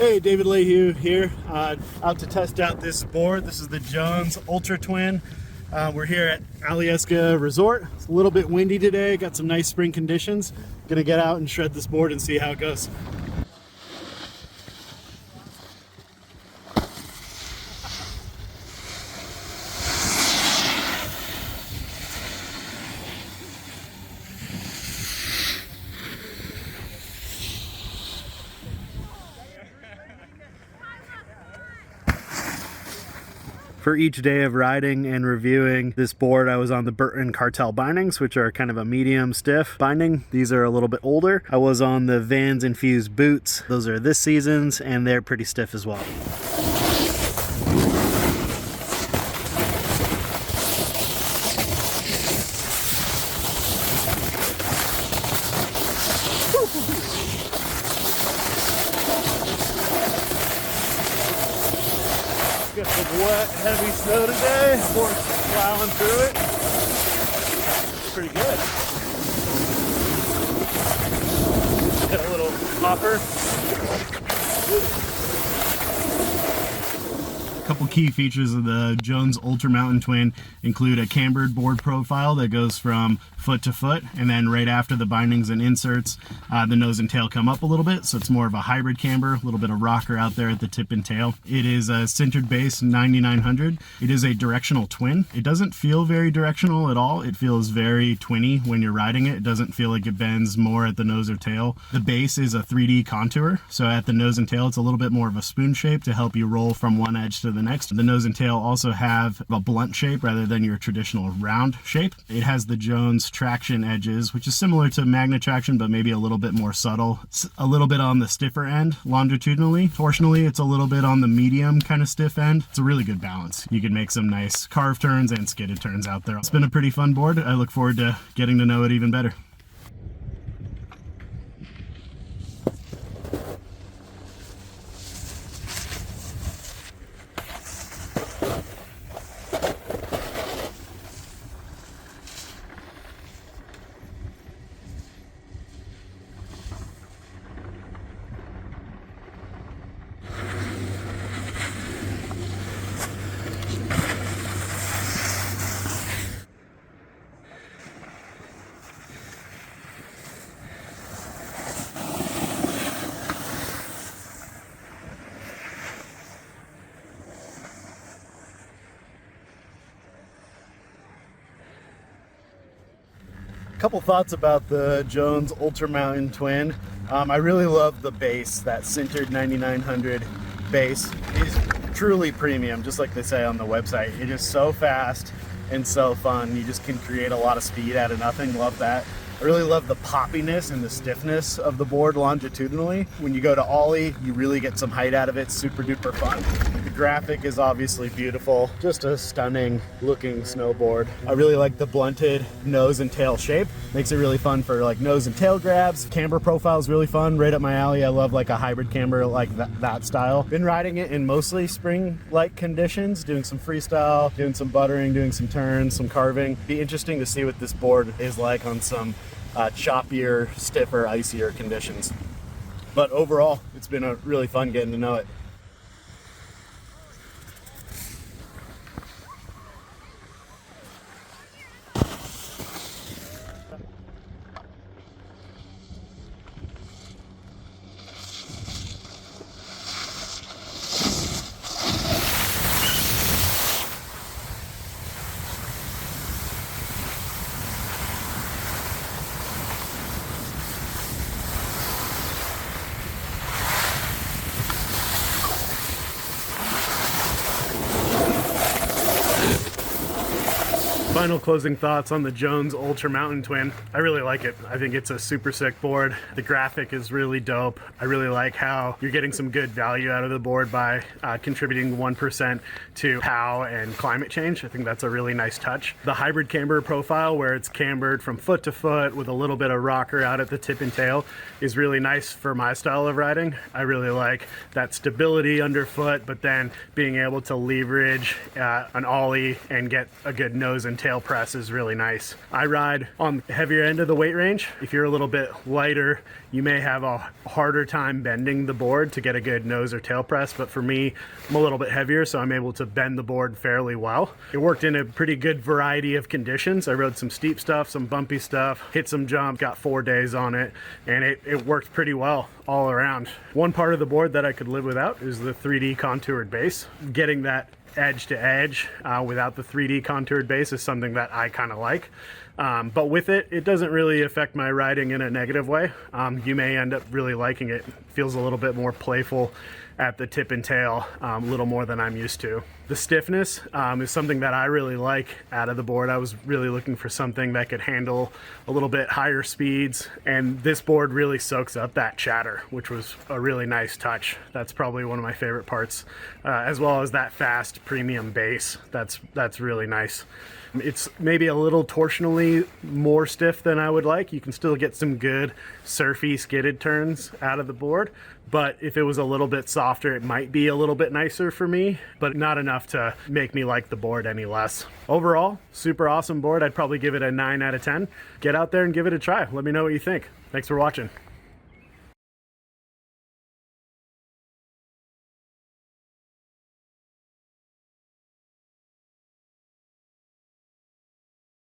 Hey, David Lehue here, out to test out this board. This is the Jones Ultra Twin. We're here at Alyeska Resort. It's a little bit windy today, got some nice spring conditions. Gonna get out and shred this board and see how it goes. For each day of riding and reviewing this board, I was on the Burton Cartel bindings, which are kind of a medium stiff binding. These are a little bit older. I was on the Vans Infused boots. Those are this season's, and they're pretty stiff as well. Got some wet, heavy snow today. Board's plowing through it. It's pretty good. Got a little hopper. A couple key features of the Jones Ultra Mountain Twin include a cambered board profile that goes from foot to foot, and then right after the bindings and inserts, the nose and tail come up a little bit, so it's more of a hybrid camber, a little bit of rocker out there at the tip and tail. It is a sintered base 9900. It is a directional twin. It doesn't feel very directional at all. It feels very twinny when you're riding it. It doesn't feel like it bends more at the nose or tail. The base is a 3D contour, so at the nose and tail it's a little bit more of a spoon shape to help you roll from one edge to the next. The nose and tail also have a blunt shape rather than your traditional round shape. It has the Jones traction edges, which is similar to Magna traction, but maybe a little bit more subtle. It's a little bit on the stiffer end longitudinally. Torsionally, it's a little bit on the medium kind of stiff end. It's a really good balance. You can make some nice carve turns and skidded turns out there. It's been a pretty fun board. I look forward to getting to know it even better. Couple thoughts about the Jones Ultra Mountain Twin. I really love the base. That sintered 9900 base is truly premium, just like they say on the website. It is so fast and so fun. You just can create a lot of speed out of nothing. Love that. I really love the poppiness and the stiffness of the board longitudinally. When you go to ollie, you really get some height out of it. Super duper fun. The graphic is obviously beautiful. Just a stunning looking snowboard. I really like the blunted nose and tail shape. Makes it really fun for like nose and tail grabs. Camber profile is really fun, right up my alley. I love like a hybrid camber like that style. Been riding it in mostly spring-like conditions, doing some freestyle, doing some buttering, doing some turns, some carving. Be interesting to see what this board is like on some choppier, stiffer, icier conditions. But overall, it's been a really fun getting to know it. Final closing thoughts on the Jones Ultra Mountain Twin. I really like it. I think it's a super sick board. The graphic is really dope. I really like how you're getting some good value out of the board by contributing 1% to POW and climate change. I think that's a really nice touch. The hybrid camber profile, where it's cambered from foot to foot with a little bit of rocker out at the tip and tail, is really nice for my style of riding. I really like that stability underfoot, but then being able to leverage an ollie and get a good nose and tail tail press is really nice. I ride on the heavier end of the weight range. If you're a little bit lighter, you may have a harder time bending the board to get a good nose or tail press, but for me, I'm a little bit heavier, so I'm able to bend the board fairly well. It worked in a pretty good variety of conditions. I rode some steep stuff, some bumpy stuff, hit some jump, got 4 days on it, and it worked pretty well all around. One part of the board that I could live without is the 3D contoured base. Getting that edge to edge without the 3D contoured base is something that I kind of like. But with it, it doesn't really affect my riding in a negative way. You may end up really liking it. It feels a little bit more playful at the tip and tail, a little more than I'm used to. The stiffness is something that I really like out of the board. I was really looking for something that could handle a little bit higher speeds, and this board really soaks up that chatter, which was a really nice touch. That's probably one of my favorite parts, as well as that fast premium bass. That's really nice. It's maybe a little torsionally more stiff than I would like. You can still get some good surfy skidded turns out of the board, but if it was a little bit softer, it might be a little bit nicer for me, but not enough to make me like the board any less. Overall, super awesome board. I'd probably give it a 9 out of 10. Get out there and give it a try. Let me know what you think. Thanks for watching.